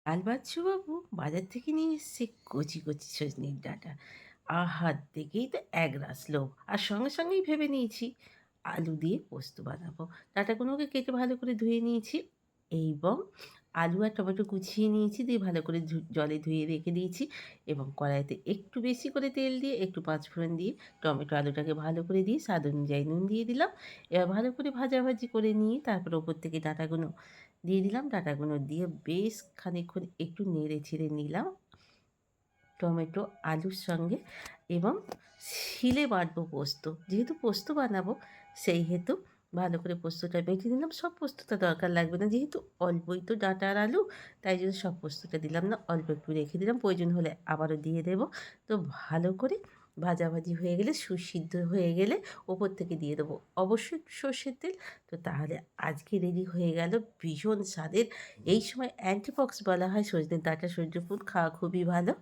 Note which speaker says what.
Speaker 1: লাল বাদশাহবাবু বাজার থেকে নিয়ে এসছে কচি কচি সজনের ডাঁটা। আহা! দেখেই তো একরাশ লোভ। আর সঙ্গে সঙ্গেই ভেবে নিয়েছি আলু দিয়ে পোস্ত বানাবো। ডাঁটাগুলোকে কেটে ভালো করে ধুয়ে নিয়েছি এবং আলু আর টমেটো কুচিয়ে নিয়েছি, দিয়ে ভালো করে জলে ধুয়ে রেখে দিয়েছি এবং কড়াইতে একটু বেশি করে তেল দিয়ে একটু পাঁচফোড়ন দিয়ে টমেটো আলুটাকে ভালো করে দিয়ে স্বাদ অনুযায়ী নুন দিয়ে দিলাম। এবার ভালো করে ভাজাভাজি করে নিয়ে তারপর ওপর থেকে ডাঁটাগুলো দিয়ে দিলাম। ডাঁটাগুলো দিয়ে বেশ খানিকক্ষণ একটু নেড়ে ছেড়ে নিলাম টমেটো আলুর সঙ্গে এবং শিলে বাটবো পোস্ত। যেহেতু পোস্ত বানাবো সেই হেতু ভালো করে পোস্তটা বেটে নিলাম। সব পোস্তটা দরকার লাগবে না, যেহেতু অল্পই তো ডাঁটা আর আলু, তাই জন্য সব পোস্তটা দিলাম না। অল্প একটু রেখে দিলাম, প্রয়োজন হলে আবারও দিয়ে দেবো। তো ভালো করে ভাজাভাজি হয়ে গেলে, সুসিদ্ধ হয়ে গেলে ওপর থেকে দিয়ে দেবো অবশ্যই একটু সর্ষের তেল। তো তাহলে আজকে রেডি হয়ে গেল ভীষণ স্বাদের, এই সময় অ্যান্টিপক্স বলা হয় সজনের ডাঁটা, সজনে ফুল খাওয়া খুবই ভালো।